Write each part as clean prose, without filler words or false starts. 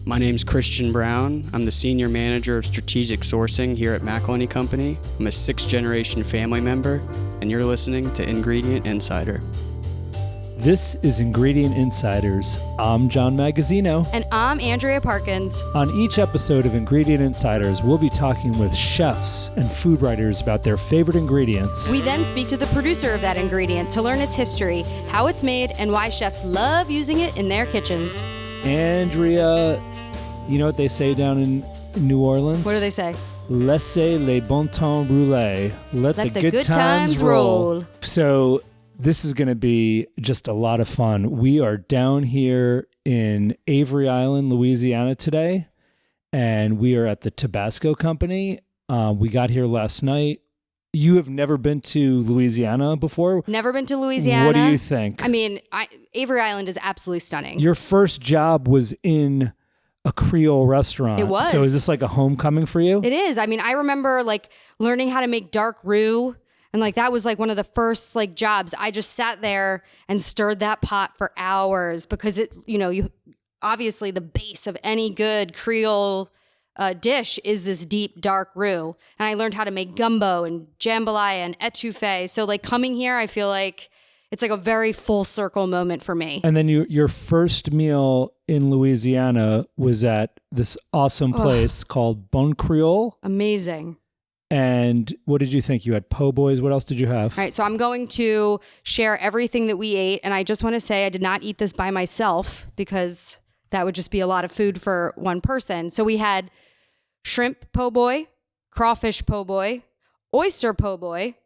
My name's Christian Brown. I'm the Senior Manager of Strategic Sourcing here at McIlhenny Company. I'm a 6th-generation family member, and you're listening to Ingredient Insider. This is Ingredient Insiders. I'm John Magazzino. And I'm Andrea Parkins. On each episode of Ingredient Insiders, we'll be talking with chefs and food writers about their favorite ingredients. We then speak to the producer of that ingredient to learn its history, how it's made, and why chefs love using it in their kitchens. Andrea, you know what they say down in New Orleans? What do they say? Laissez les bon temps rouler. Let the good times roll. So this is going to be just a lot of fun. We are down here in Avery Island, Louisiana today, and we are at the Tabasco Company. We got here last night. You have never been to Louisiana before? Never been to Louisiana. What do you think? I mean, Avery Island is absolutely stunning. Your first job was in a Creole restaurant. It was. So is this like a homecoming for you? It is. I mean, I remember like learning how to make dark roux. And like that was like one of the first like jobs. I just sat there and stirred that pot for hours because it, you obviously the base of any good Creole dish is this deep dark roux. And I learned how to make gumbo and jambalaya and etouffee. So like coming here, I feel like it's like a very full circle moment for me. And then your first meal in Louisiana was at this awesome place called Bon Creole. Amazing. And what did you think? You had po' boys. What else did you have? All right, so I'm going to share everything that we ate. And I just want to say I did not eat this by myself because that would just be a lot of food for one person. So we had shrimp po' boy, crawfish po' boy, oyster po' boy.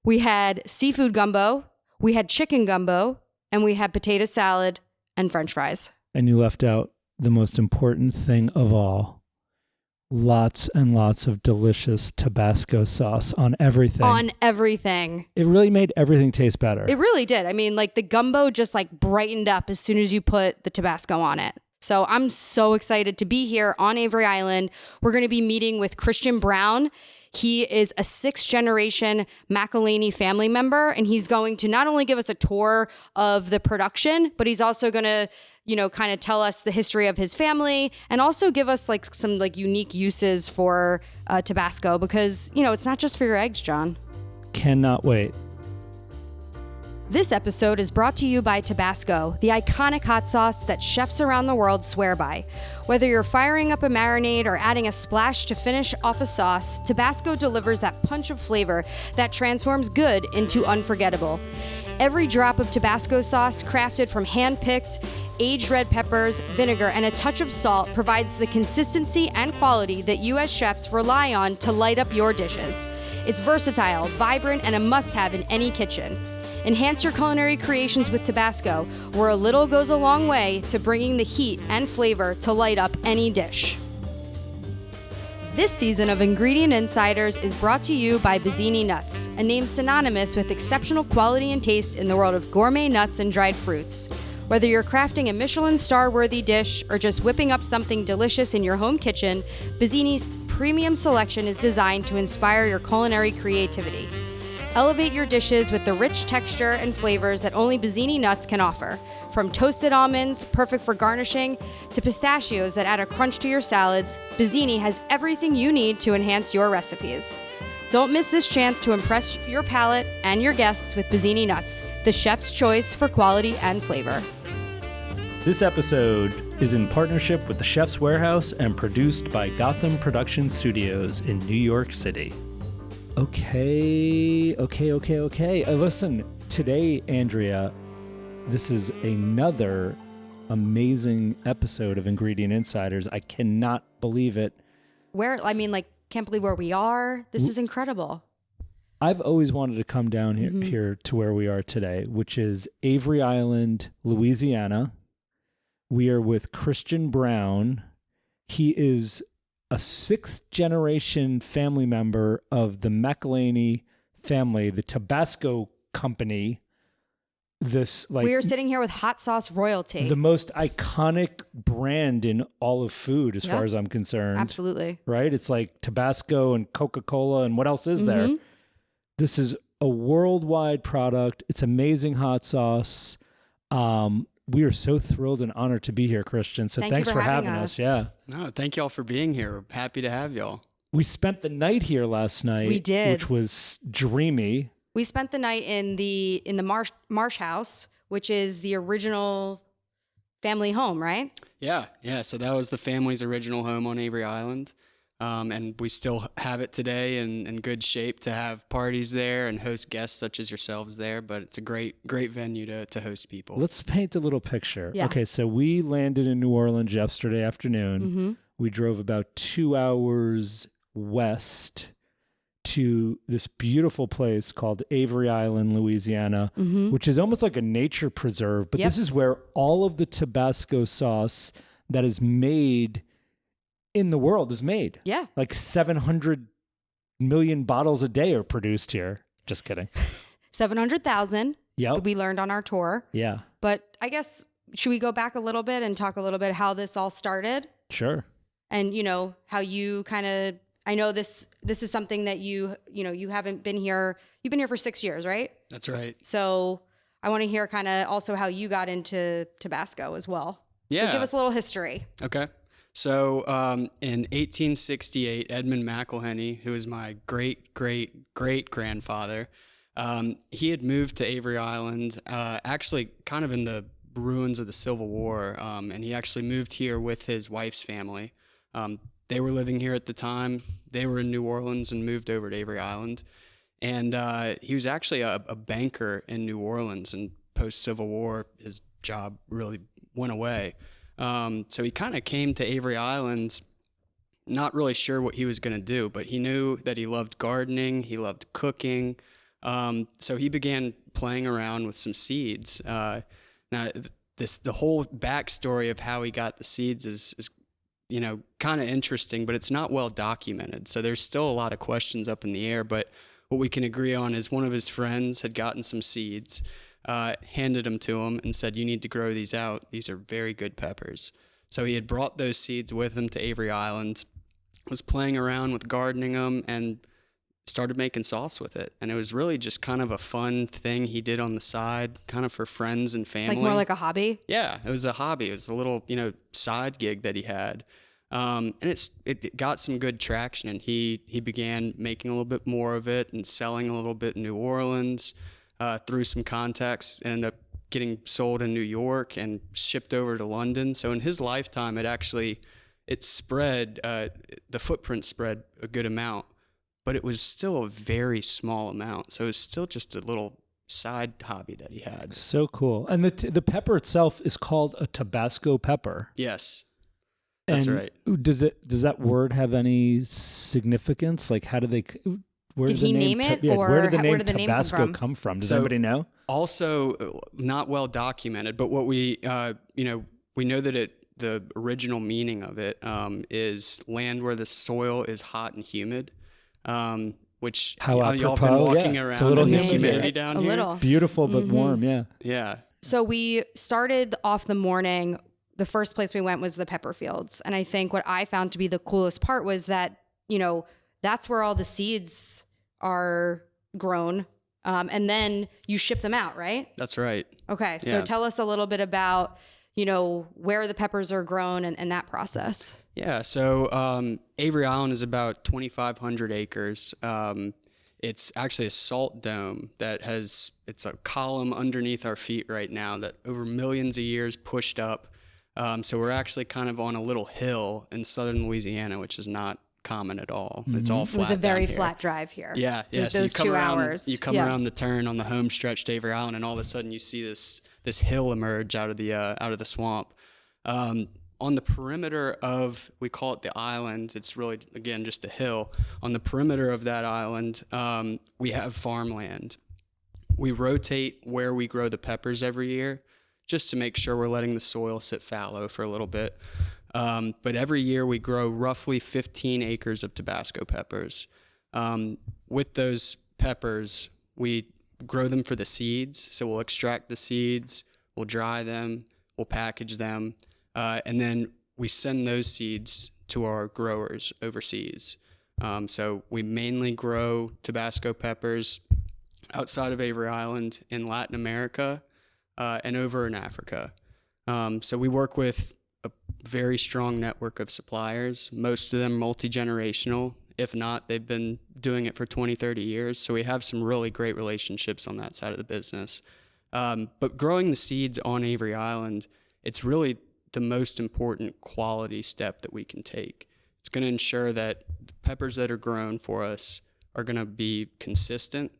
We had seafood gumbo. We had chicken gumbo. And we had potato salad and French fries. And you left out the most important thing of all. Lots and lots of delicious Tabasco sauce on everything. On everything. It really made everything taste better. It really did. I mean, like the gumbo just like brightened up as soon as you put the Tabasco on it. So I'm so excited to be here on Avery Island. We're going to be meeting with Christian Brown. He is a 6th-generation McIlhenny family member, and he's going to not only give us a tour of the production, but he's also going to, kind of tell us the history of his family and also give us like some like unique uses for Tabasco because, it's not just for your eggs, John. Cannot wait. This episode is brought to you by Tabasco, the iconic hot sauce that chefs around the world swear by. Whether you're firing up a marinade or adding a splash to finish off a sauce, Tabasco delivers that punch of flavor that transforms good into unforgettable. Every drop of Tabasco sauce, crafted from hand-picked, aged red peppers, vinegar, and a touch of salt, provides the consistency and quality that you as chefs rely on to light up your dishes. It's versatile, vibrant, and a must-have in any kitchen. Enhance your culinary creations with Tabasco, where a little goes a long way to bringing the heat and flavor to light up any dish. This season of Ingredient Insiders is brought to you by Bizzini Nuts, a name synonymous with exceptional quality and taste in the world of gourmet nuts and dried fruits. Whether you're crafting a Michelin star-worthy dish or just whipping up something delicious in your home kitchen, Bizzini's premium selection is designed to inspire your culinary creativity. Elevate your dishes with the rich texture and flavors that only Bizzini nuts can offer. From toasted almonds, perfect for garnishing, to pistachios that add a crunch to your salads, Bizzini has everything you need to enhance your recipes. Don't miss this chance to impress your palate and your guests with Bizzini nuts, the chef's choice for quality and flavor. This episode is in partnership with the Chef's Warehouse and produced by Gotham Production Studios in New York City. Okay. Listen, today, Andrea, this is another amazing episode of Ingredient Insiders. I cannot believe it. Can't believe where we are. This is incredible. I've always wanted to come down here to where we are today, which is Avery Island, Louisiana. We are with Christian Brown. He is a 6th-generation family member of the McIlhenny family, the Tabasco Company. We are sitting here with hot sauce royalty. The most iconic brand in all of food, as far as I'm concerned. Absolutely. Right? It's like Tabasco and Coca-Cola, and what else is there? This is a worldwide product. It's amazing hot sauce. we are so thrilled and honored to be here, Christian. So thanks for having us. Yeah. No, thank y'all for being here. We're happy to have y'all. We spent the night here last night. We did. Which was dreamy. We spent the night in the Marsh House, which is the original family home, right? Yeah. So that was the family's original home on Avery Island. And we still have it today in good shape to have parties there and host guests such as yourselves there. But it's a great venue to host people. Let's paint a little picture. Yeah. Okay, so we landed in New Orleans yesterday afternoon. Mm-hmm. We drove about 2 hours west to this beautiful place called Avery Island, Louisiana, which is almost like a nature preserve. But this is where all of the Tabasco sauce that is made in the world is made. Yeah. Like 700 million bottles a day are produced here. Just kidding. 700,000. Yep. We learned on our tour. Yeah. But I guess, should we go back a little bit and talk a little bit how this all started? Sure. And, how you kind of, I know this is something that you haven't been here. You've been here for 6 years, right? That's right. So I want to hear kind of also how you got into Tabasco as well. Yeah. So give us a little history. Okay. So in 1868, Edmund McIlhenny, who was my great-great-great-grandfather, he had moved to Avery Island, actually kind of in the ruins of the Civil War, and he actually moved here with his wife's family. They were living here at the time. They were in New Orleans and moved over to Avery Island. And he was actually a banker in New Orleans, and post-Civil War, his job really went away. So he kind of came to Avery Island, not really sure what he was going to do, but he knew that he loved gardening, he loved cooking. So he began playing around with some seeds. Now, the whole backstory of how he got the seeds is kind of interesting, but it's not well documented. So there's still a lot of questions up in the air. But what we can agree on is one of his friends had gotten some seeds, handed them to him and said, "You need to grow these out. These are very good peppers." So he had brought those seeds with him to Avery Island, was playing around with gardening them, and started making sauce with it. And it was really just kind of a fun thing he did on the side, kind of for friends and family. Like more like a hobby? Yeah, it was a hobby. It was a little, side gig that he had. And it got some good traction, and he began making a little bit more of it and selling a little bit in New Orleans, through some contacts, ended up getting sold in New York and shipped over to London. So in his lifetime, it spread, the footprint spread a good amount, but it was still a very small amount. So it was still just a little side hobby that he had. So cool. And the pepper itself is called a Tabasco pepper. Yes. That's right. Does that word have any significance? Like, how do they? Did he name it, or where did the name Tabasco come from? Does anybody know? Also, not well documented, but what we know that the original meaning of it is land where the soil is hot and humid. Which y'all been walking around, it's a little in the humid humidity down here. A little beautiful, but warm. Yeah. Yeah. So we started off the morning. The first place we went was the pepper fields. And I think what I found to be the coolest part was that, that's where all the seeds are grown. And then you ship them out, right? That's right. Okay. So tell us a little bit about, where the peppers are grown and that process. Yeah. So Avery Island is about 2,500 acres. It's actually a salt dome it's a column underneath our feet right now that over millions of years pushed up. So we're actually kind of on a little hill in southern Louisiana, which is not common at all. Mm-hmm. It's all flat. It was a very down flat drive here. Yeah. Those So you come 2 around, hours. You come around the turn on the home stretch to Avery Island, and all of a sudden you see this hill emerge out of the swamp. On the perimeter of, we call it the island, it's really, again, just a hill. On the perimeter of that island, we have farmland. We rotate where we grow the peppers every year, just to make sure we're letting the soil sit fallow for a little bit. But every year we grow roughly 15 acres of Tabasco peppers. With those peppers, we grow them for the seeds. So we'll extract the seeds, we'll dry them, we'll package them, and then we send those seeds to our growers overseas. So we mainly grow Tabasco peppers outside of Avery Island in Latin America, and over in Africa. So we work with a very strong network of suppliers, most of them multi-generational. If not, they've been doing it for 20, 30 years. So we have some really great relationships on that side of the business. But growing the seeds on Avery Island, it's really the most important quality step that we can take. It's going to ensure that the peppers that are grown for us are going to be consistent.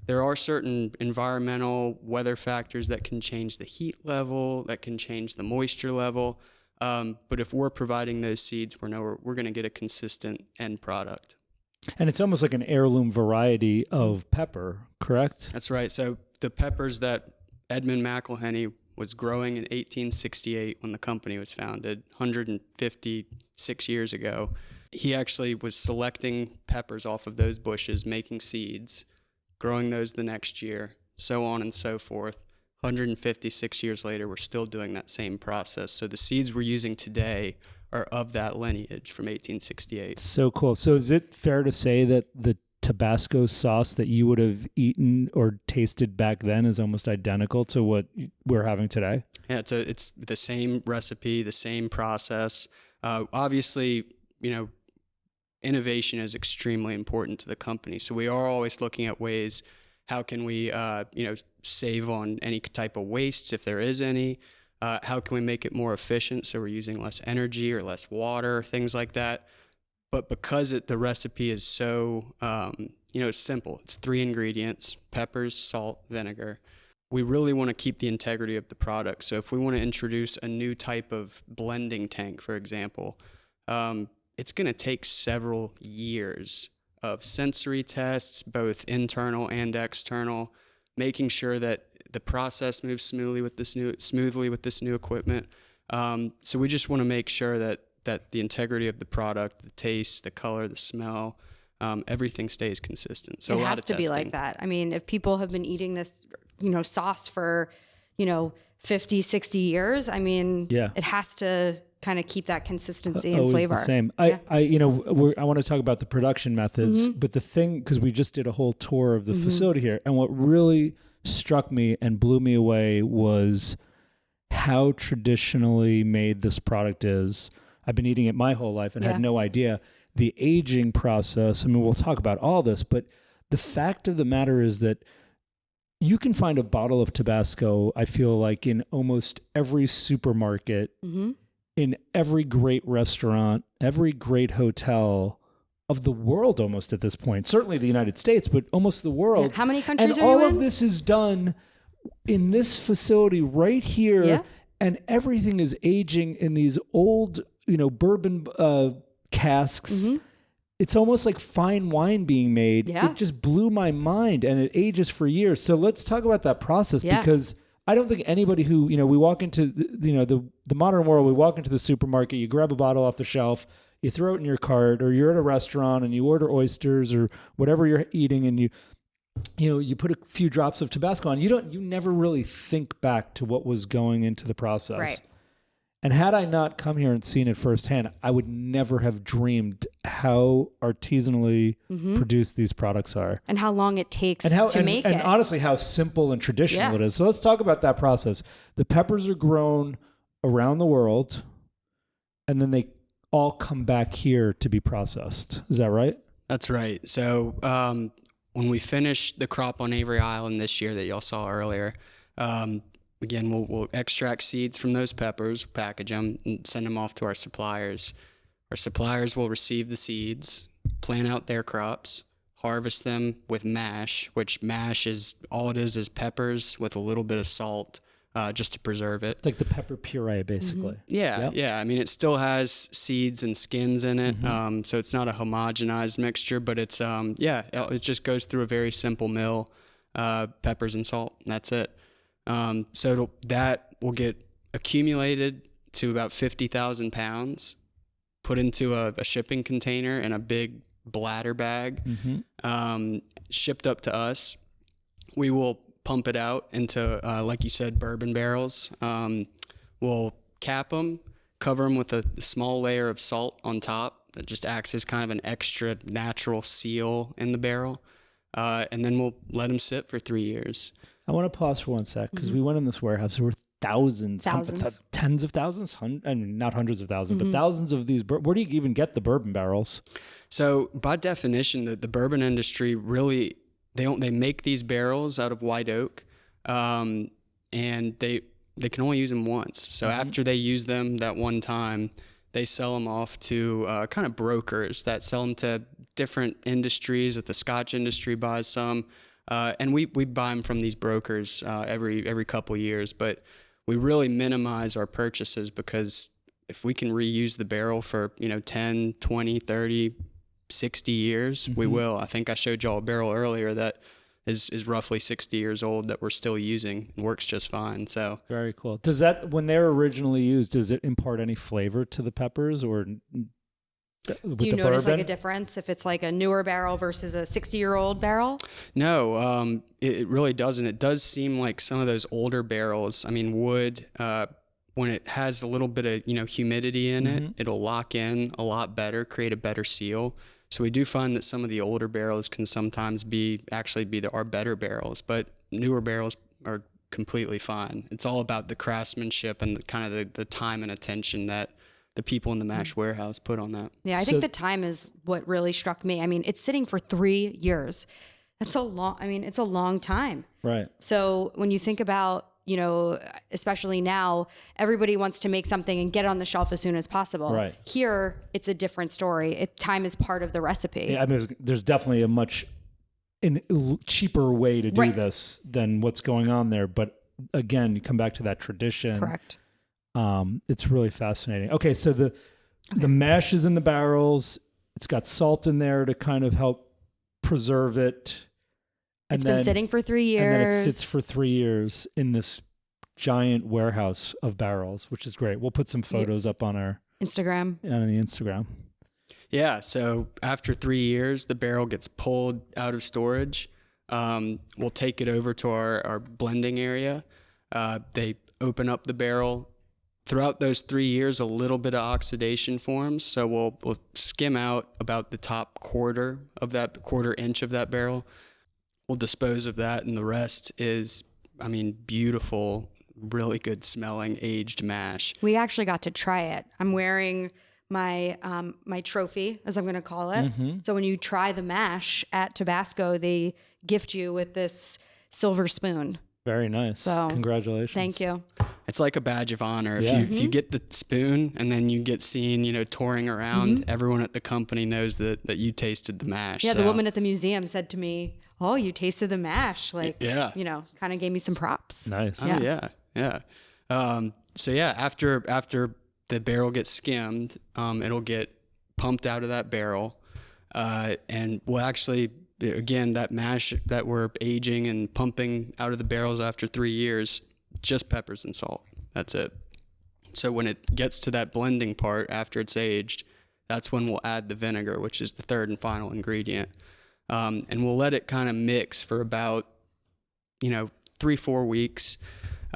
There are certain environmental weather factors that can change the heat level, that can change the moisture level. But if we're providing those seeds, we're going to get a consistent end product. And it's almost like an heirloom variety of pepper, correct? That's right. So the peppers that Edmund McIlhenny was growing in 1868 when the company was founded, 156 years ago, he actually was selecting peppers off of those bushes, making seeds, growing those the next year, so on and so forth. 156 years later, we're still doing that same process. So the seeds we're using today are of that lineage from 1868. So cool. So is it fair to say that the Tabasco sauce that you would have eaten or tasted back then is almost identical to what we're having today? Yeah, it's the same recipe, the same process. Obviously, innovation is extremely important to the company. So we are always looking at ways, how can we, save on any type of waste if there is any? How can we make it more efficient so we're using less energy or less water, things like that? But because the recipe is so, it's simple. It's 3 ingredients: peppers, salt, vinegar. We really want to keep the integrity of the product. So if we want to introduce a new type of blending tank, for example, it's going to take several years of sensory tests, both internal and external, making sure that the process moves smoothly with this new equipment. So we just want to make sure that the integrity of the product, the taste, the color, the smell, everything stays consistent. So it has to be like that. I mean, if people have been eating this, sauce for, 50, 60 years, I mean, it has to kind of keep that consistency and flavor. The same. I want to talk about the production methods, but the thing, because we just did a whole tour of the facility here, and what really struck me and blew me away was how traditionally made this product is. I've been eating it my whole life and had no idea. The aging process, I mean, we'll talk about all this, but the fact of the matter is that you can find a bottle of Tabasco, I feel like, in almost every supermarket, in every great restaurant, every great hotel of the world almost at this point. Certainly the United States, but almost the world. Yeah. How many countries and are you in? all of this is done in this facility right here, and everything is aging in these old, bourbon casks. It's almost like fine wine being made. It just blew my mind, and it ages for years. So let's talk about that process, because I don't think anybody who, we walk into the modern world, we walk into the supermarket, you grab a bottle off the shelf, you throw it in your cart, or you're at a restaurant and you order oysters or whatever you're eating, and you put a few drops of Tabasco on. You never really think back to what was going into the process. Right. And had I not come here and seen it firsthand, I would never have dreamed how artisanally produced these products are. And how long it takes to make it. And honestly, how simple and traditional it is. So let's talk about that process. The peppers are grown around the world, and then they all come back here to be processed. Is that right? That's right. So when we finish the crop on Avery Island this year that y'all saw earlier, again, we'll extract seeds from those peppers, package them, and send them off to our suppliers. Our suppliers will receive the seeds, plant out their crops, harvest them with mash, which mash is all it is peppers with a little bit of salt, just to preserve it. It's like the pepper puree, basically. Yeah. I mean, it still has seeds and skins in it, so it's not a homogenized mixture, but it's it just goes through a very simple mill, peppers and salt, and that's it. So that will get accumulated to about 50,000 pounds, put into a shipping container in a big bladder bag, shipped up to us. We will pump it out into, like you said, bourbon barrels. We'll cap them, cover them with a small layer of salt on top that just acts as kind of an extra natural seal in the barrel. And then we'll let them sit for 3 years. I want to pause for one sec, because we went in this warehouse. There were thousands. Tens of thousands, I mean, not hundreds of thousands, but thousands of these. Where do you even get the bourbon barrels? So by definition, the bourbon industry really, they make these barrels out of white oak, and they can only use them once. So after they use them that one time, they sell them off to kind of brokers that sell them to different industries. That the Scotch industry buys some, and we buy them from these brokers every couple years. But we really minimize our purchases, because if we can reuse the barrel for 10, 20, 30, 60 years, we will. I think I showed y'all a barrel earlier that is roughly 60 years old that we're still using and works just fine. So very cool. Does that, when they're originally used, does it impart any flavor to the peppers, or do you notice like a difference if it's like a newer barrel versus a 60-year-old barrel? No, it really doesn't. It does seem like some of those older barrels, I mean, wood, when it has a little bit of humidity in it, it'll lock in a lot better, create a better seal. So we do find that some of the older barrels can sometimes be our better barrels, but newer barrels are completely fine. It's all about the craftsmanship and the time and attention that the people in the mash warehouse put on that. Yeah, I think the time is what really struck me. I mean, it's sitting for 3 years. It's a long time. Right. So when you think about, especially now, everybody wants to make something and get it on the shelf as soon as possible. Right. Here, it's a different story. Time is part of the recipe. Yeah, I mean, there's definitely a much cheaper way to do this than what's going on there. But again, you come back to that tradition. Correct. It's really fascinating. Okay, so the mash is in the barrels. It's got salt in there to kind of help preserve it. It's been sitting for 3 years. And then it sits for 3 years in this giant warehouse of barrels, which is great. We'll put some photos up on our Instagram. On the Instagram. Yeah, so after 3 years, the barrel gets pulled out of storage. We'll take it over to our blending area. They open up the barrel. Throughout those 3 years, a little bit of oxidation forms. So we'll skim out about the top quarter inch of that barrel. We'll dispose of that, and the rest is, beautiful, really good smelling aged mash. We actually got to try it. I'm wearing my my trophy, as I'm going to call it. So when you try the mash at Tabasco, they gift you with this silver spoon. Very nice. So, congratulations. Thank you. It's like a badge of honor. If you get the spoon and then you get seen, touring around, everyone at the company knows that you tasted the mash. Yeah, the woman at the museum said to me, "Oh, you tasted the mash." Like, kind of gave me some props. Nice. Oh, yeah. So after the barrel gets skimmed, it'll get pumped out of that barrel, and we'll actually, again, that mash that we're aging and pumping out of the barrels after 3 years, just peppers and salt. That's it. So when it gets to that blending part after it's aged, that's when we'll add the vinegar, which is the third and final ingredient. And we'll let it kind of mix for about, 3-4 weeks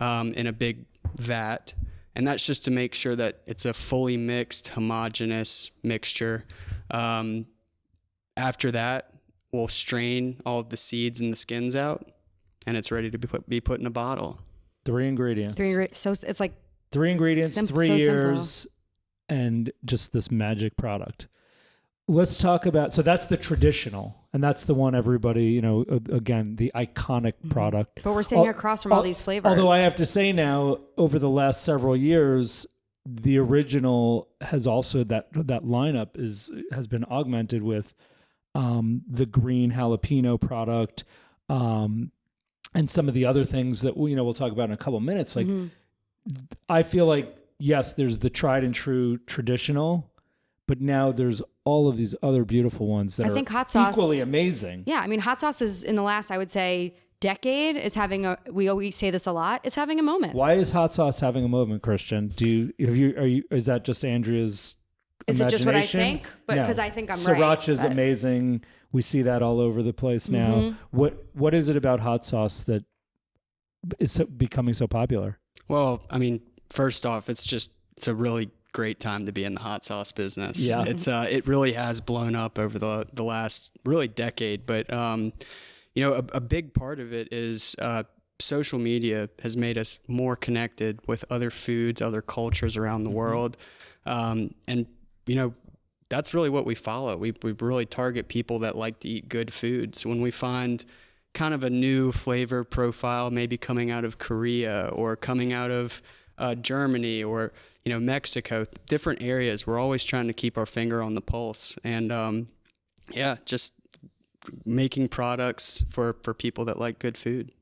in a big vat. And that's just to make sure that it's a fully mixed, homogeneous mixture. After that, we'll strain all of the seeds and the skins out, and it's ready to be put in a bottle. 3 ingredients. So it's like 3 ingredients, 3 years, simple. And just this magic product. Let's talk about, so that's the traditional, and that's the one everybody, again, the iconic product. But we're sitting across from all these flavors. Although I have to say now, over the last several years, the original has also, that lineup has been augmented with the green jalapeno product, and some of the other things that we'll talk about in a couple of minutes. Like, I feel like, yes, there's the tried and true traditional, but now there's all of these other beautiful ones that think hot sauce, equally amazing. Yeah, hot sauce is, in the last, I would say, decade, is having we always say this a lot, it's having a moment. Why is hot sauce having a moment, Christian? Is that just Andrea's Is it just what I think? But because I think I'm right. Sriracha's amazing. We see that all over the place now. What is it about hot sauce that is becoming so popular? Well, first off, it's a really great time to be in the hot sauce business. Yeah. It really has blown up over the last really decade. But a big part of it is social media has made us more connected with other foods, other cultures around the world. And, you know, that's really what we follow. We really target people that like to eat good food. So when we find kind of a new flavor profile, maybe coming out of Korea or coming out of Germany or, you know, Mexico, different areas, we're always trying to keep our finger on the pulse. And just making products for people that like good food.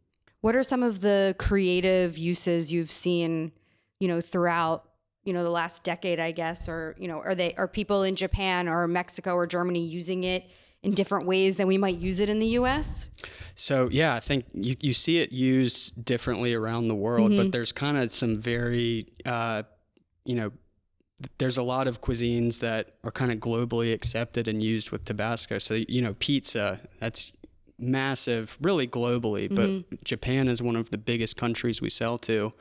What are some of the creative uses you've seen, you know, throughout, you know, the last decade, I guess, or, you know, are people in Japan or Mexico or Germany using it in different ways than we might use it in the US? So, yeah, I think you see it used differently around the world, but there's kind of some very, you know, there's a lot of cuisines that are kind of globally accepted and used with Tabasco. So, you know, pizza, that's massive, really globally, but Japan is one of the biggest countries we sell to.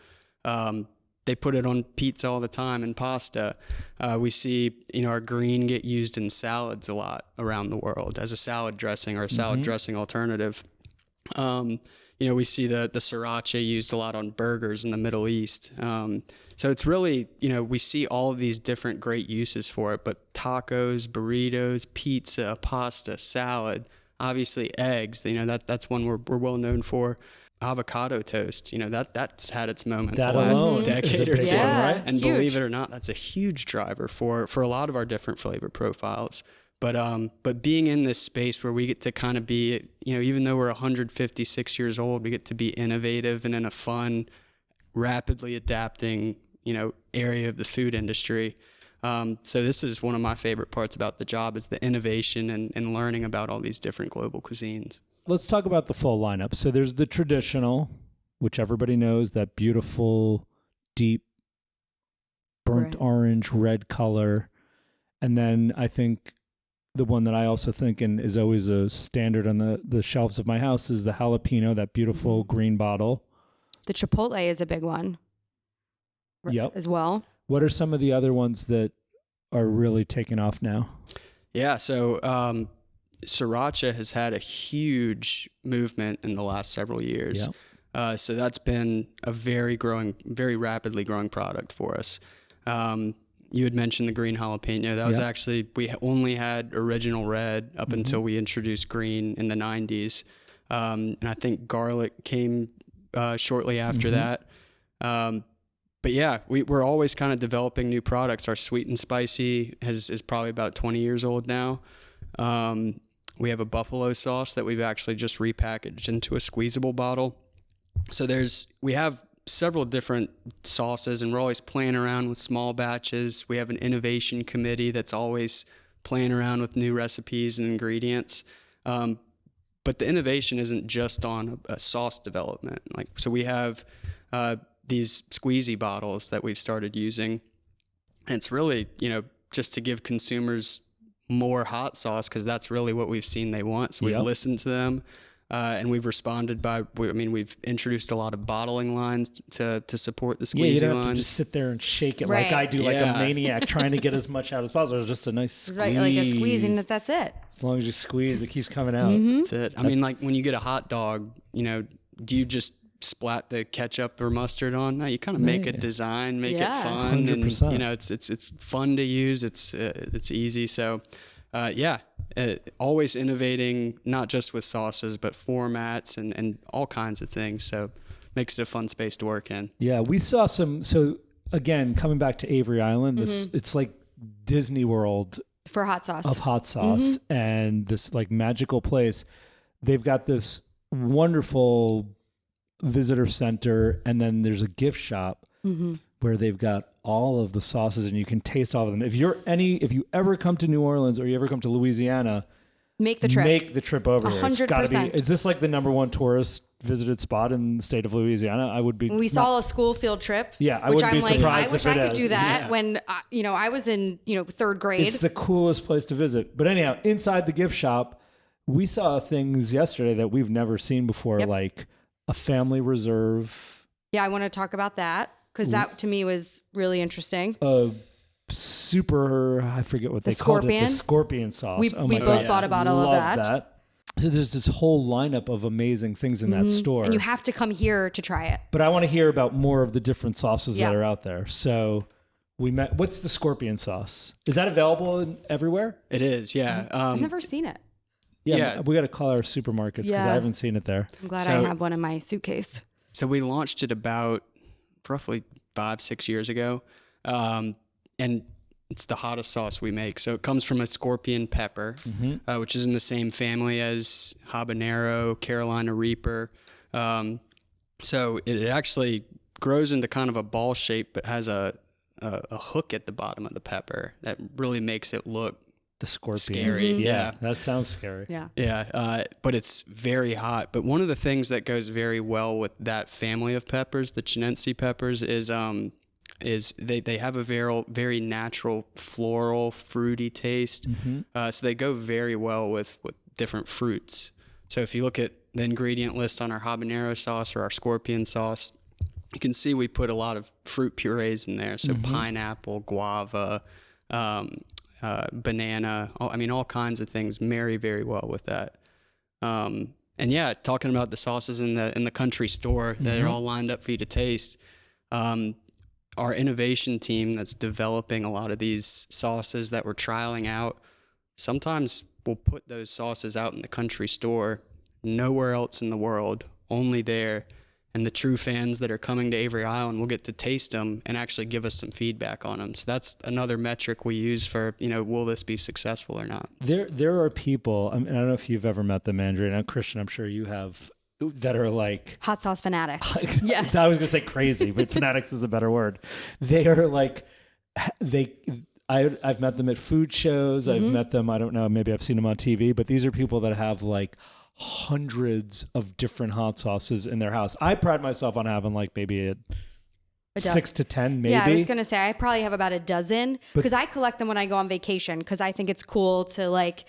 They put it on pizza all the time and pasta. We see, you know, our green get used in salads a lot around the world as a salad dressing or a salad dressing alternative. You know, we see the sriracha used a lot on burgers in the Middle East. So it's really, you know, we see all of these different great uses for it, but tacos, burritos, pizza, pasta, salad, obviously eggs, you know, that's one we're well known for. Avocado toast, you know, that's had its moment That the last alone decade is a or big two. one, right? And Huge. believe it or not, that's a huge driver for a lot of our different flavor profiles. But being in this space where we get to kind of be, you know, even though we're 156 years old, we get to be innovative and in a fun, rapidly adapting, you know, area of the food industry. So this is one of my favorite parts about the job is the innovation and learning about all these different global cuisines. Let's talk about the full lineup. So there's the traditional, which everybody knows, that beautiful, deep, burnt orange, red color. And then I think the one that I also think and is always a standard on the shelves of my house is the jalapeno, that beautiful green bottle. The chipotle is a big one. Yep. As well. What are some of the other ones that are really taking off now? Yeah, so sriracha has had a huge movement in the last several years. Yep. So that's been a very rapidly growing product for us. You had mentioned the green jalapeno. That was actually, we only had original red up until we introduced green in the 90s. And I think garlic came shortly after that. But yeah, we're always kind of developing new products. Our sweet and spicy is probably about 20 years old now. We have a buffalo sauce that we've actually just repackaged into a squeezable bottle. So we have several different sauces, and we're always playing around with small batches. We have an innovation committee that's always playing around with new recipes and ingredients. But the innovation isn't just on a sauce development. So we have these squeezy bottles that we've started using. And it's really, you know, just to give consumers more hot sauce, because that's really what we've seen they want. So we've listened to them. And we've responded we've introduced a lot of bottling lines to support the squeezy lines. You don't have to just sit there and shake it like I do, like a maniac, trying to get as much out as possible. It's just a nice squeeze. Right, like a squeeze, and that's it. As long as you squeeze, it keeps coming out. That's it. I mean, like when you get a hot dog, you know, do you just splat the ketchup or mustard on? No, you kind of make a design, make it fun, 100%. and you know, it's fun to use. It's easy. So, always innovating, not just with sauces, but formats and all kinds of things. So makes it a fun space to work in. Yeah, we saw some. So again, coming back to Avery Island, it's like Disney World for hot sauce. Of hot sauce, and this like magical place. They've got this wonderful visitor center, and then there's a gift shop where they've got all of the sauces, and you can taste all of them. If you ever come to New Orleans or you ever come to Louisiana, make the trip over there. It's gotta be. Is this like the number one tourist visited spot in the state of Louisiana? I would be. We saw a school field trip. Yeah, I would be surprised. I wish I could do that Yeah. when I was in third grade. It's the coolest place to visit. But anyhow, inside the gift shop, we saw things yesterday that we've never seen before, like a family reserve. Yeah, I want to talk about that because that to me was really interesting. I forget what they called it. The scorpion sauce. We both bought a bottle of that. So there's this whole lineup of amazing things in that store. And you have to come here to try it. But I want to hear about more of the different sauces that are out there. So what's the scorpion sauce? Is that available everywhere? It is, yeah. I've never seen it. Yeah. We got to call our supermarkets because I haven't seen it there. I'm glad I have one in my suitcase. So we launched it about roughly 5-6 years ago. And it's the hottest sauce we make. So it comes from a scorpion pepper, which is in the same family as habanero, Carolina Reaper. So it actually grows into kind of a ball shape, but has a hook at the bottom of the pepper that really makes it look the scorpion. Scary. Yeah, that sounds scary. Yeah. But it's very hot. But one of the things that goes very well with that family of peppers, the Chinense peppers, is they have a very natural floral fruity taste. So they go very well with different fruits. So if you look at the ingredient list on our habanero sauce or our scorpion sauce, you can see we put a lot of fruit purees in there. So pineapple, guava, banana, all kinds of things marry very well with that. And yeah, talking about the sauces in the country store that are all lined up for you to taste. Our innovation team that's developing a lot of these sauces that we're trialing out, sometimes we'll put those sauces out in the country store, nowhere else in the world, only there. And the true fans that are coming to Avery Island will get to taste them and actually give us some feedback on them. So that's another metric we use for, will this be successful or not? There are people, I don't know if you've ever met them, Andrea, and Christian, I'm sure you have, that are like hot sauce fanatics. Yes. I was going to say crazy, but fanatics is a better word. They are like, I've met them at food shows. I've met them, I don't know, maybe I've seen them on TV, but these are people that have like hundreds of different hot sauces in their house. I pride myself on having like maybe a 6 to 10, maybe. Yeah, I was going to say, I probably have about a dozen because I collect them when I go on vacation because I think it's cool to like,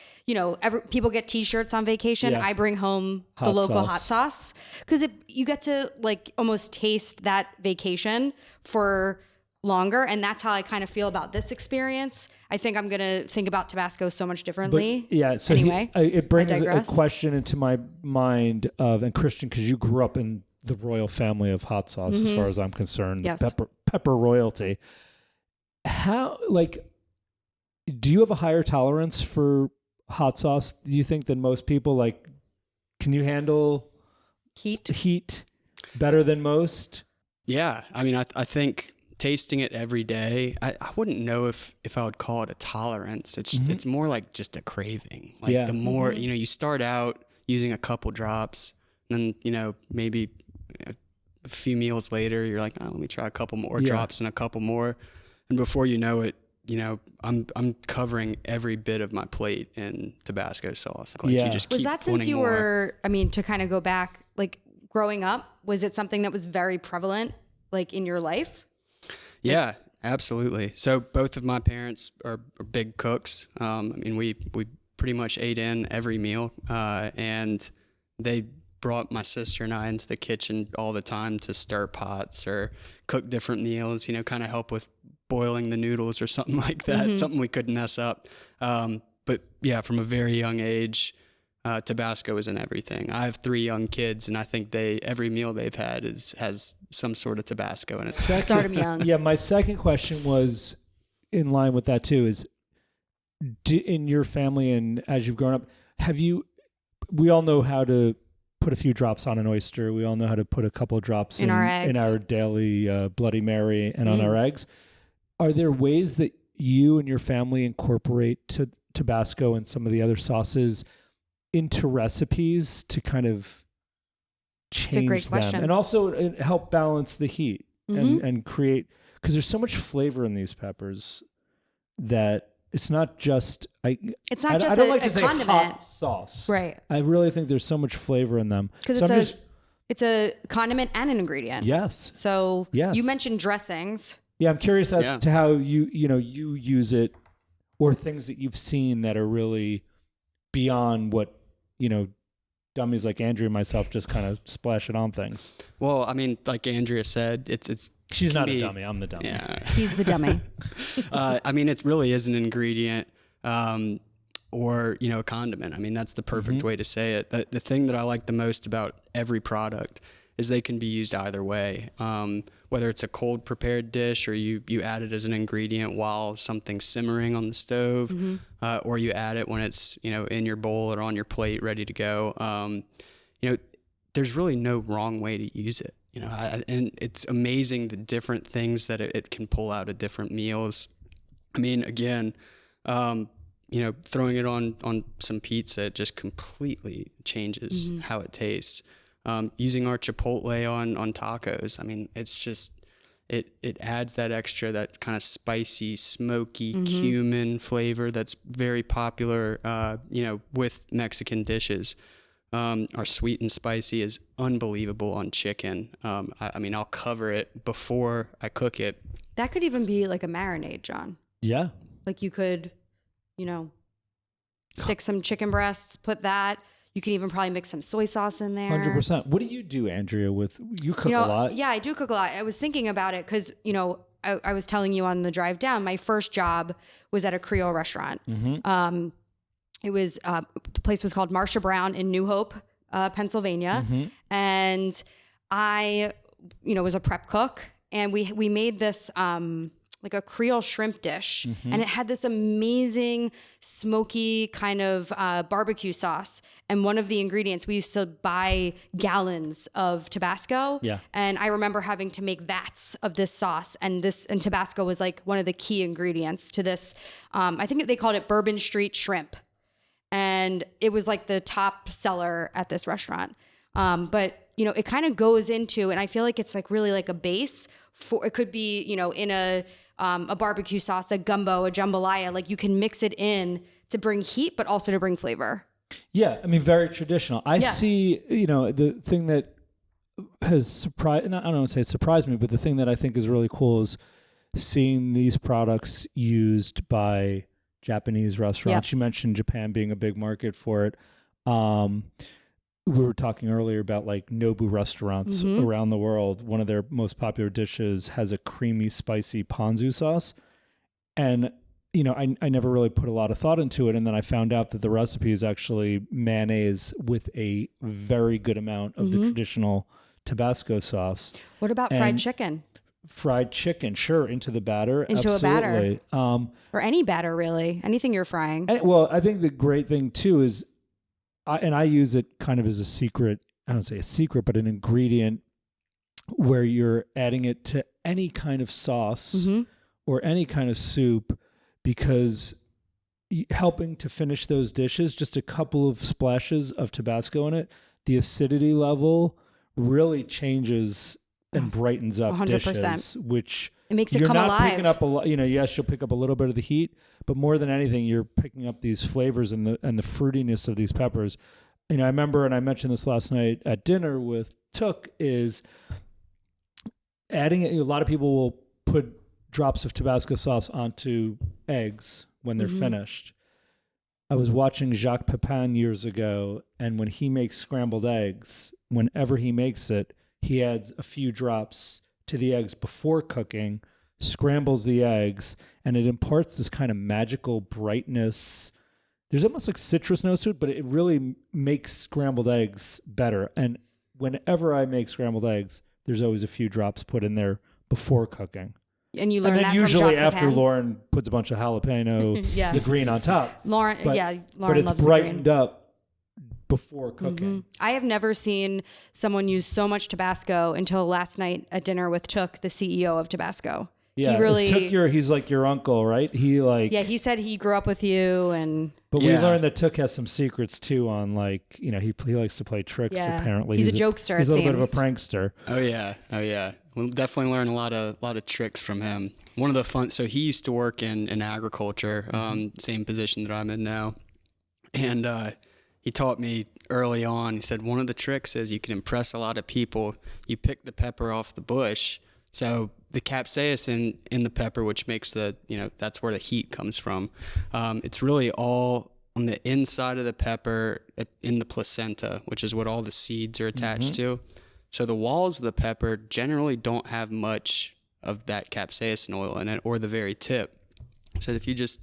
people get t-shirts on vacation. I bring home the local hot sauce because you get to like almost taste that vacation for longer. And that's how I kind of feel about this experience. I think I'm going to think about Tabasco so much differently. But, so anyway, it brings a question into my mind and Christian, because you grew up in the royal family of hot sauce, as far as I'm concerned, yes. pepper royalty. How, do you have a higher tolerance for hot sauce, do you think, than most people? Like, can you handle heat better than most? Yeah. I think tasting it every day, I wouldn't know if I would call it a tolerance. It's more like just a craving. Like the more, you start out using a couple drops, and then, maybe a few meals later, you're like, let me try a couple more drops and a couple more. And before you know it, I'm covering every bit of my plate in Tabasco sauce. Like you just keep was that since you more. Were, to kind of go back, like growing up, was it something that was very prevalent, like in your life? Yeah, absolutely. So both of my parents are big cooks. We pretty much ate in every meal, and they brought my sister and I into the kitchen all the time to stir pots or cook different meals, kind of help with boiling the noodles or something like that, something we couldn't mess up. But yeah, from a very young age, Tabasco is in everything. I have 3 young kids, and I think every meal they've had has some sort of Tabasco in it. Start them young. Yeah, my second question was in line with that too, is in your family and as you've grown up, we all know how to put a few drops on an oyster. We all know how to put a couple of drops in our eggs, in our daily Bloody Mary and on our eggs. Are there ways that you and your family incorporate Tabasco and some of the other sauces into recipes to kind of change them? It's a great question. And also help balance the heat and create, because there's so much flavor in these peppers that it's not just I don't like to say condiment. Hot sauce. Right. I really think there's so much flavor in them. Because it's a condiment and an ingredient. Yes. So you mentioned dressings. Yeah, I'm curious as to how you use it, or things that you've seen that are really beyond what, dummies like Andrea and myself just kind of splash it on things. Well, like Andrea said, she's not a dummy. I'm the dummy. Yeah. He's the dummy. It really is an ingredient. or, you know, a condiment. I mean, that's the perfect way to say it. The thing that I like the most about every product is they can be used either way. Whether it's a cold prepared dish, or you add it as an ingredient while something's simmering on the stove, or you add it when it's, you know, in your bowl or on your plate ready to go. You know, there's really no wrong way to use it. You know, and it's amazing the different things that it can pull out of different meals. I mean, again, you know, throwing it on some pizza, it just completely changes how it tastes. Using our chipotle on tacos, I mean, it's just, it adds that extra, that kind of spicy, smoky cumin flavor that's very popular, you know, with Mexican dishes. Our sweet and spicy is unbelievable on chicken. I mean, I'll cover it before I cook it. That could even be like a marinade, John. Yeah. Like you could, you know, stick some chicken breasts, put that. You can even probably mix some soy sauce in there. 100%. What do you do, Andrea, you cook a lot? Yeah, I do cook a lot. I was thinking about it because, you know, I was telling you on the drive down, my first job was at a Creole restaurant. It was, the place was called Marsha Brown in New Hope, Pennsylvania. And I, you know, was a prep cook, and we made this, like a Creole shrimp dish, and it had this amazing smoky kind of barbecue sauce. And one of the ingredients, we used to buy gallons of Tabasco. Yeah. And I remember having to make vats of this sauce, and Tabasco was like one of the key ingredients to this. I think they called it Bourbon Street shrimp, and it was like the top seller at this restaurant. But you know, it kind of goes into, and I feel like it's like really like a base for, it could be, you know, in a barbecue sauce, a gumbo, a jambalaya. Like you can mix it in to bring heat, but also to bring flavor. Yeah, I mean, very traditional. I see, you know, the thing that has surprised, I don't want to say surprised me, but the thing that I think is really cool is seeing these products used by Japanese restaurants. You mentioned Japan being a big market for it. We were talking earlier about like Nobu restaurants around the world. One of their most popular dishes has a creamy, spicy ponzu sauce. And, you know, I never really put a lot of thought into it. And then I found out that the recipe is actually mayonnaise with a very good amount of the traditional Tabasco sauce. What about fried chicken? Fried chicken, sure, into the batter. Into absolutely. a batter. Or any batter, really. Anything you're frying. Well, I think the great thing, too, is I use it kind of as a secret, I don't say a secret, but an ingredient where you're adding it to any kind of sauce or any kind of soup, because helping to finish those dishes, just a couple of splashes of Tabasco in it, the acidity level really changes and brightens up 100%. Dishes, which it makes it you're come not alive. Picking up a lot, you know, yes, you'll pick up a little bit of the heat, but more than anything, you're picking up these flavors and the fruitiness of these peppers. You know, I remember, and I mentioned this last night at dinner with Took, is adding it. A lot of people will put drops of Tabasco sauce onto eggs when they're finished. I was watching Jacques Pepin years ago, and when he makes scrambled eggs, whenever he makes it, he adds a few drops to the eggs before cooking, scrambles the eggs, and it imparts this kind of magical brightness. There's almost like citrus notes to it, but it really makes scrambled eggs better. And whenever I make scrambled eggs, there's always a few drops put in there before cooking. And you learn that from usually Jacques after Pepin. Lauren puts a bunch of jalapeno, the green on top. Lauren but loves it's brightened up before cooking. I have never seen someone use so much Tabasco until last night at dinner with Took, the CEO of Tabasco. Yeah, he's like your uncle, right? He said he grew up with you, but we learned that Took has some secrets too on, like, you know, he likes to play tricks. Apparently, he's a jokester. He's a little bit of a prankster. Oh yeah. We'll definitely learn a lot of tricks from him. One of the fun. So he used to work in agriculture, same position that I'm in now, and he taught me early on. He said one of the tricks is you can impress a lot of people. You pick the pepper off the bush. So the capsaicin in the pepper, which makes that's where the heat comes from. It's really all on the inside of the pepper in the placenta, which is what all the seeds are attached to. So the walls of the pepper generally don't have much of that capsaicin oil in it, or the very tip. So if you just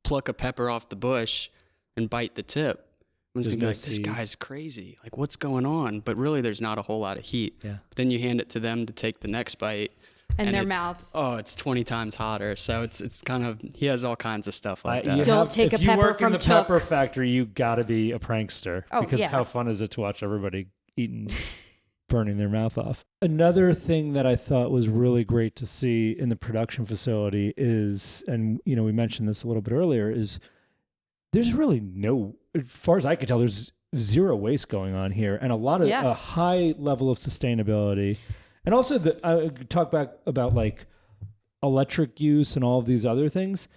pluck a pepper off the bush, and bite the tip. Everyone's going to be like, seeds. this guy's crazy. Like, what's going on? But really, there's not a whole lot of heat. Yeah. But then you hand it to them to take the next bite. And their mouth. Oh, it's 20 times hotter. So it's kind of, he has all kinds of stuff like that. Don't take a pepper If you work from in the Took. pepper factory, you got to be a prankster. Oh, because yeah. how fun is it to watch everybody eating, burning their mouth off? Another thing that I thought was really great to see in the production facility is, and we mentioned this a little bit earlier, is there's really no, as far as I can tell, there's zero waste going on here, and a high level of sustainability. And also, I talk back about like electric use and all of these other things.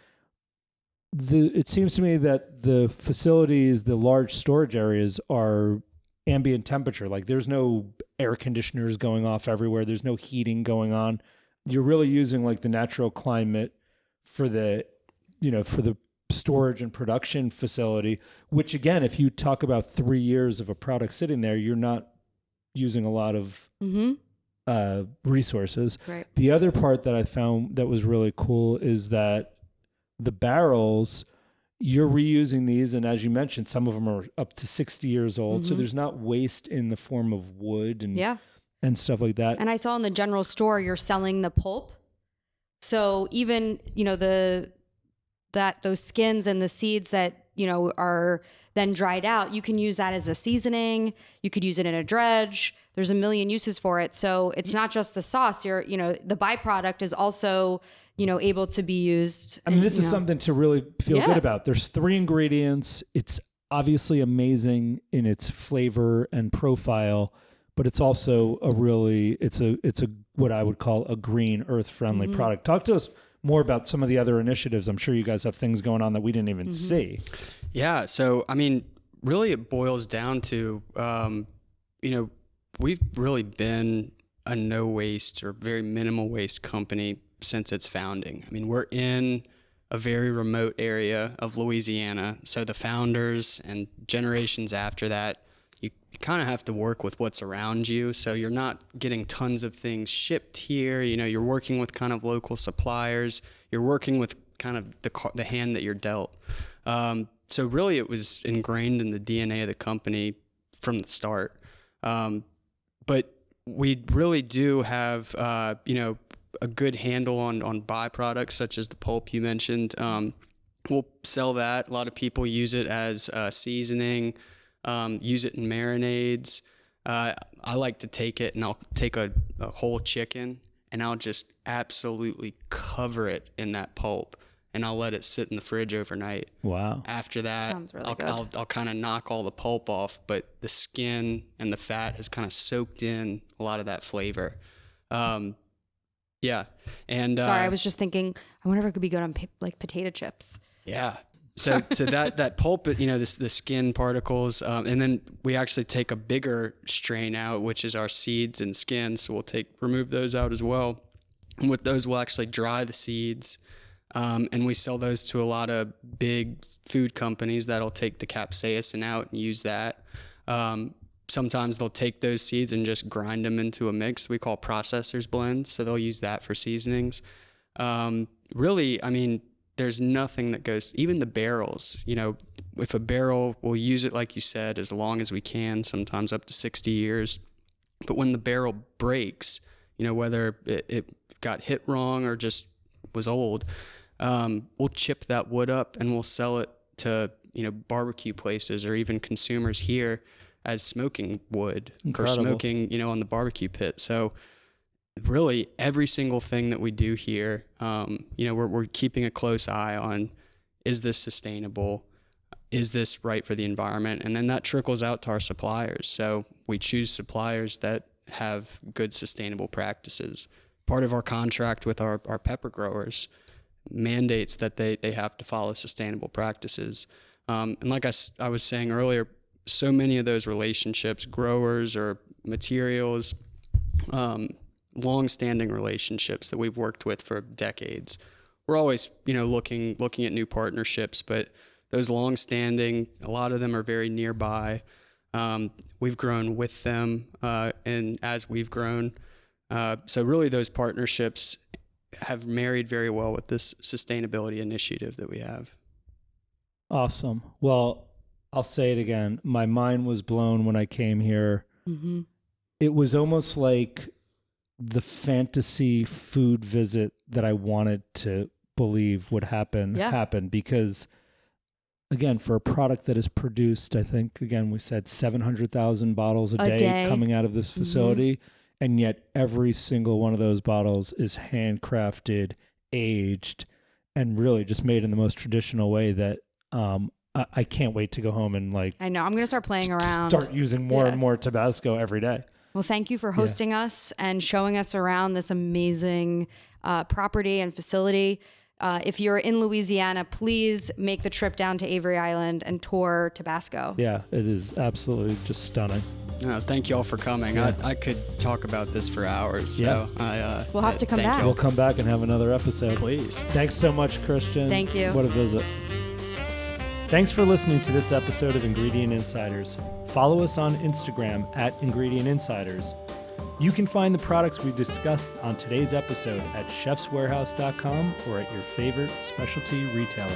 It seems to me that the facilities, the large storage areas, are ambient temperature. Like there's no air conditioners going off everywhere. There's no heating going on. You're really using like the natural climate for the storage and production facility, which again, if you talk about 3 years of a product sitting there, you're not using a lot of resources. Right. The other part that I found that was really cool is that the barrels, you're reusing these, and as you mentioned, some of them are up to 60 years old, so there's not waste in the form of wood and stuff like that. And I saw in the general store you're selling the pulp. So even, those skins and the seeds that, are then dried out, you can use that as a seasoning. You could use it in a dredge. There's a million uses for it. So it's not just the sauce. The byproduct is also, able to be used. I mean, this is something to really feel good about. There's 3 ingredients. It's obviously amazing in its flavor and profile, but it's also it's a what I would call a green, earth-friendly product. Talk to us more about some of the other initiatives. I'm sure you guys have things going on that we didn't even see. Yeah. So, I mean, really it boils down to, we've really been a no waste or very minimal waste company since its founding. I mean, we're in a very remote area of Louisiana. So the founders and generations after that, you kind of have to work with what's around you. So you're not getting tons of things shipped here. You're working with kind of local suppliers. You're working with kind of the hand that you're dealt. So really it was ingrained in the DNA of the company from the start. But we really do have, a good handle on byproducts such as the pulp you mentioned. We'll sell that. A lot of people use it as seasoning, use it in marinades. I like to take it and I'll take a whole chicken and I'll just absolutely cover it in that pulp and I'll let it sit in the fridge overnight. Wow. After that, sounds really good. I'll kind of knock all the pulp off, but the skin and the fat has kind of soaked in a lot of that flavor. Yeah. And sorry, I was just thinking, I wonder if it could be good on like potato chips. Yeah. So that pulp, the skin particles, and then we actually take a bigger strain out, which is our seeds and skins. So we'll remove those out as well. And with those, we'll actually dry the seeds, and we sell those to a lot of big food companies that'll take the capsaicin out and use that. Sometimes they'll take those seeds and just grind them into a mix we call processors blends. So they'll use that for seasonings. Really, I mean, there's nothing that goes, even the barrels, if a barrel, we'll use it, like you said, as long as we can, sometimes up to 60 years. But when the barrel breaks, whether it got hit wrong or just was old, we'll chip that wood up and we'll sell it to, barbecue places or even consumers here as smoking wood. Incredible. Or smoking, on the barbecue pit. So really every single thing that we do here, we're keeping a close eye on, is this sustainable? Is this right for the environment? And then that trickles out to our suppliers. So we choose suppliers that have good sustainable practices. Part of our contract with our pepper growers mandates that they have to follow sustainable practices. And like I was saying earlier, so many of those relationships, growers or materials, long-standing relationships that we've worked with for decades. We're always, looking at new partnerships, but those long-standing, a lot of them are very nearby. We've grown with them, and as we've grown. So really those partnerships have married very well with this sustainability initiative that we have. Awesome. Well, I'll say it again. My mind was blown when I came here. Mm-hmm. It was almost like the fantasy food visit that I wanted to believe would happen because, again, for a product that is produced, I think, again, we said 700,000 bottles a day coming out of this facility, and yet every single one of those bottles is handcrafted, aged, and really just made in the most traditional way that I can't wait to go home and I know. I'm going to start playing around. Start using more and more Tabasco every day. Well, thank you for hosting us and showing us around this amazing property and facility. If you're in Louisiana, please make the trip down to Avery Island and tour Tabasco. Yeah, it is absolutely just stunning. No, thank you all for coming. Yeah. I could talk about this for hours. So we'll have to come back. We'll come back and have another episode. Please. Thanks so much, Christian. Thank you. What a visit. Thanks for listening to this episode of Ingredient Insiders. Follow us on Instagram at Ingredient Insiders. You can find the products we discussed on today's episode at chefswarehouse.com or at your favorite specialty retailer.